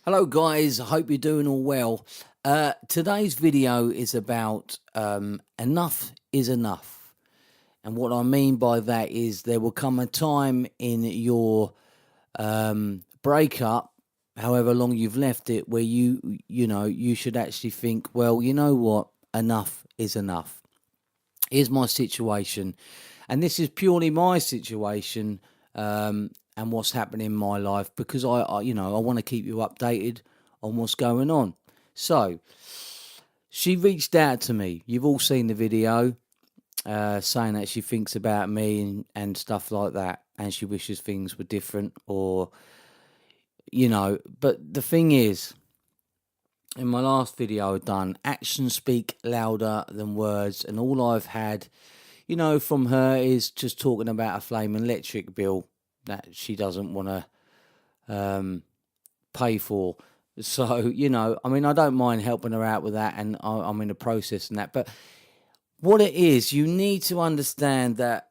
Hello guys, I hope you're doing all well. Today's video is about enough is enough. And what I mean by that is there will come a time in your breakup, however long you've left it, where you should actually think, well, you know what, enough is enough. Here's my situation, and this is purely my situation. And what's happening in my life because I want to keep you updated on what's going on. So she reached out to me. You've all seen the video saying that she thinks about me and stuff like that, and she wishes things were different, or But the thing is, in my last video I've done, actions speak louder than words, and all I've had, from her is just talking about a flaming electric bill that she doesn't want to pay for. So, I don't mind helping her out with that, and I'm in the process and that. But what it is, you need to understand that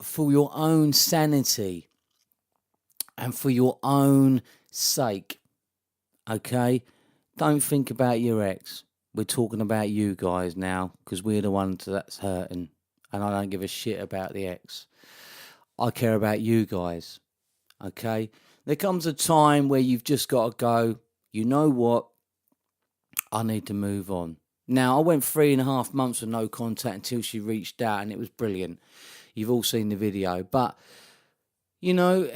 for your own sanity and for your own sake, okay, don't think about your ex. We're talking about you guys now because we're the ones that's hurting, and I don't give a shit about the ex. I care about you guys, okay? There comes a time where you've just got to go, you know what? I need to move on. Now, I went 3.5 months with no contact until she reached out, and it was brilliant. You've all seen the video. But, there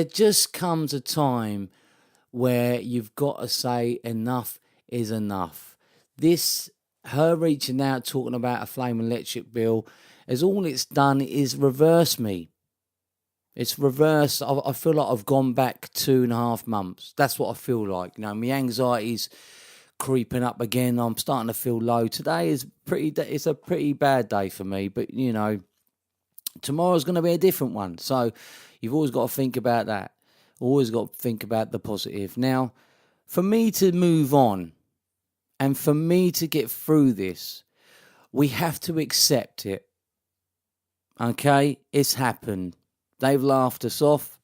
just comes a time where you've got to say enough is enough. Her reaching out, talking about a flame electric bill, as all it's done is reverse me. It's reverse. I feel like I've gone back 2.5 months. That's what I feel like. My anxiety's creeping up again. I'm starting to feel low. Today is it's a pretty bad day for me, but tomorrow's going to be a different one. So you've always got to think about that. Always got to think about the positive. Now, for me to move on and for me to get through this, we have to accept it. Okay, it's happened. They've laughed us off,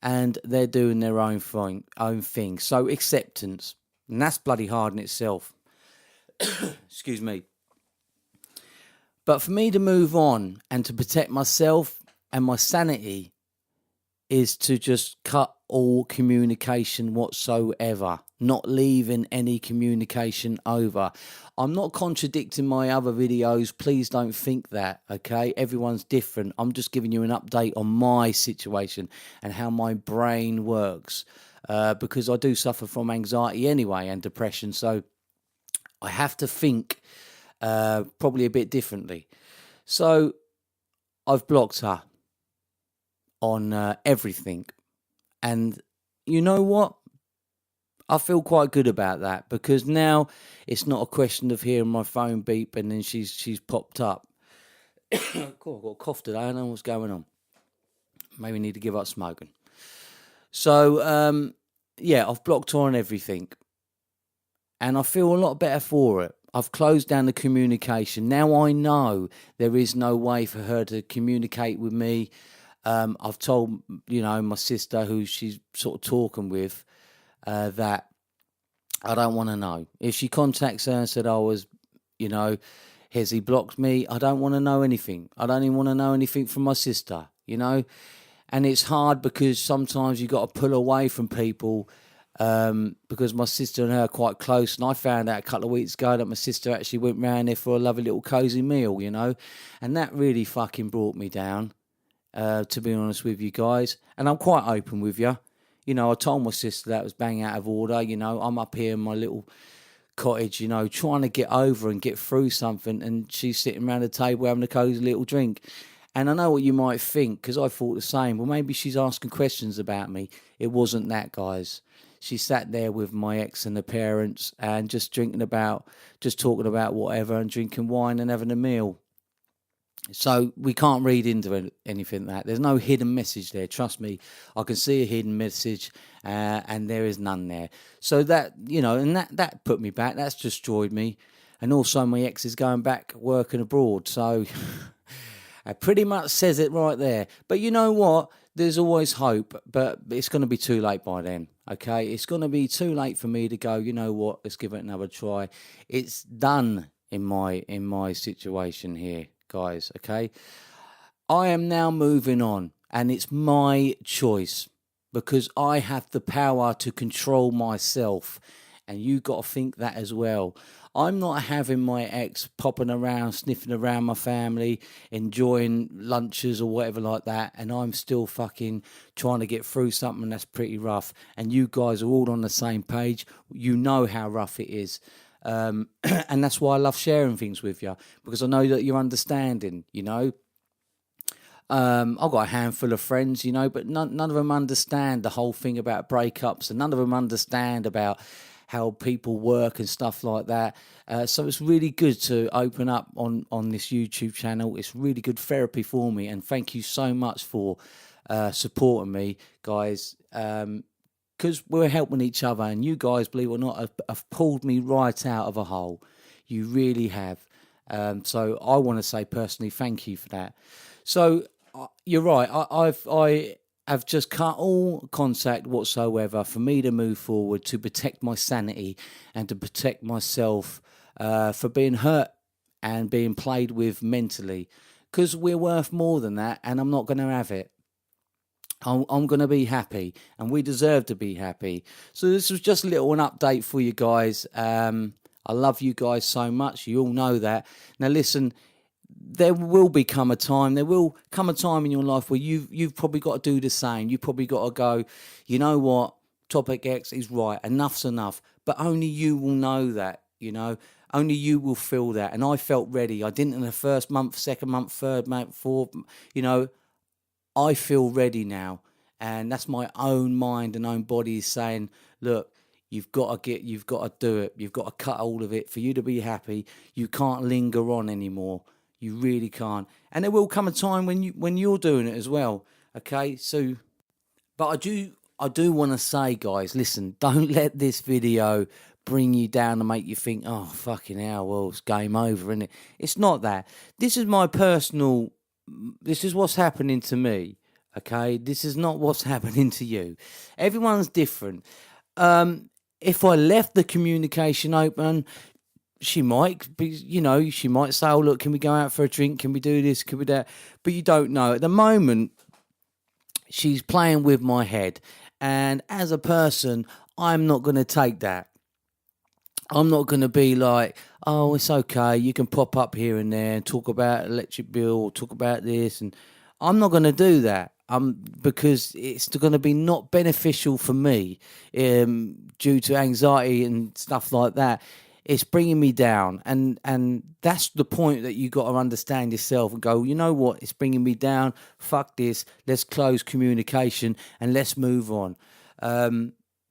and they're doing their own thing. So acceptance, and that's bloody hard in itself. Excuse me. But for me to move on and to protect myself and my sanity is to just cut all communication whatsoever, not leaving any communication over. I'm not contradicting my other videos. Please don't think that, okay? Everyone's different. I'm just giving you an update on my situation and how my brain works, because I do suffer from anxiety anyway and depression, so I have to think probably a bit differently. So I've blocked her on everything, and you know what? I feel quite good about that, because now it's not a question of hearing my phone beep and then she's popped up. God, I've got a cough today. I don't know what's going on. Maybe need to give up smoking. So I've blocked her on everything, and I feel a lot better for it. I've closed down the communication. Now I know there is no way for her to communicate with me. I've told, my sister, who she's sort of talking with, that I don't want to know. If she contacts her and said has he blocked me? I don't want to know anything. I don't even want to know anything from my sister, And it's hard because sometimes you got to pull away from people, because my sister and her are quite close, and I found out a couple of weeks ago that my sister actually went round there for a lovely little cosy meal, and that really fucking brought me down. To be honest with you guys, and I'm quite open with you. I told my sister that was bang out of order. I'm up here in my little cottage, trying to get over and get through something, and she's sitting around the table having a cosy little drink. And I know what you might think, because I thought the same. Well, maybe she's asking questions about me. It wasn't that, guys. She sat there with my ex and the parents and just talking about whatever, and drinking wine and having a meal. So we can't read into anything that. There's no hidden message there. Trust me, I can see a hidden message, and there is none there. So that, and that put me back. That's destroyed me. And also my ex is going back working abroad. So it pretty much says it right there. But you know what? There's always hope, but it's going to be too late by then. Okay, it's going to be too late for me to go, you know what, let's give it another try. It's done in my situation here, guys, okay? I am now moving on, and it's my choice because I have the power to control myself, and you got to think that as well. I'm not having my ex popping around, sniffing around my family, enjoying lunches or whatever like that, and I'm still fucking trying to get through something that's pretty rough. And you guys are all on the same page. You know how rough it is. And that's why I love sharing things with you, because I know that you're understanding, you know. I've got a handful of friends, you know, but none of them understand the whole thing about breakups, and none of them understand about how people work and stuff like that. So it's really good to open up on this YouTube channel. It's really good therapy for me, and thank you so much for supporting me, guys. Because we're helping each other, and you guys, believe it or not, have pulled me right out of a hole. You really have. So I want to say personally, thank you for that. So you're right. I have just cut all contact whatsoever for me to move forward, to protect my sanity and to protect myself for being hurt and being played with mentally. Because we're worth more than that, and I'm not going to have it. I'm going to be happy, and we deserve to be happy. So this was just a little an update for you guys. I love you guys so much. You all know that. Now listen, there will come a time in your life where you've probably got to do the same. You've probably got to go, you know what, TopicEx is right, enough's enough. But only you will know that, you know. Only you will feel that. And I felt ready. I didn't in the first month, second month, third month, fourth, you know. I feel ready now, and that's my own mind and own body saying, look, you've got to do it. You've got to cut all of it for you to be happy. You can't linger on anymore. You really can't. And there will come a time when you're doing it as well. Okay, so, but I do want to say, guys, listen, don't let this video bring you down and make you think, oh fucking hell, well it's game over, isn't it? It's not that. This is my personal. This is what's happening to me, okay? This is not what's happening to you. Everyone's different. If I left the communication open, she might be, you know, she might say, oh, look, can we go out for a drink? Can we do this? Can we do that? But you don't know. At the moment, she's playing with my head. And as a person, I'm not going to take that. I'm not going to be like, oh, it's okay, you can pop up here and there and talk about electric bill or talk about this. And I'm not going to do that because it's going to be not beneficial for me due to anxiety and stuff like that. It's bringing me down. And that's the point that you got to understand yourself and go, you know what, it's bringing me down. Fuck this. Let's close communication and let's move on.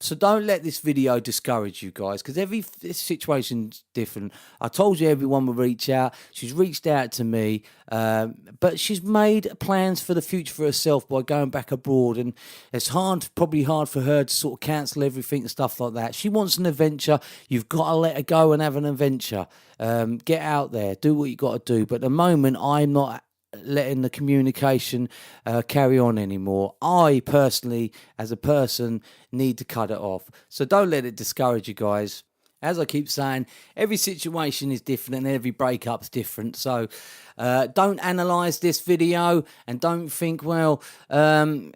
So don't let this video discourage you guys, because every situation's different. I told you everyone will reach out. She's reached out to me, but she's made plans for the future for herself by going back abroad, and it's probably hard for her to sort of cancel everything and stuff like that. She wants an adventure. You've got to let her go and have an adventure. Get out there, do what you got to do. But at the moment, I'm not letting the communication carry on anymore. I personally, as a person, need to cut it off. So don't let it discourage you guys. As I keep saying, every situation is different and every breakup's different. So don't analyse this video and don't think, well, you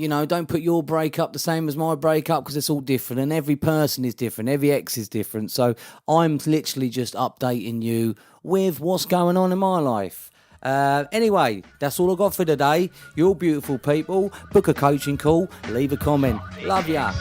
know, don't put your breakup the same as my breakup, because it's all different and every person is different. Every ex is different. So I'm literally just updating you with what's going on in my life. Anyway, that's all I got for today. You're all beautiful people. Book a coaching call. Leave a comment. Love ya.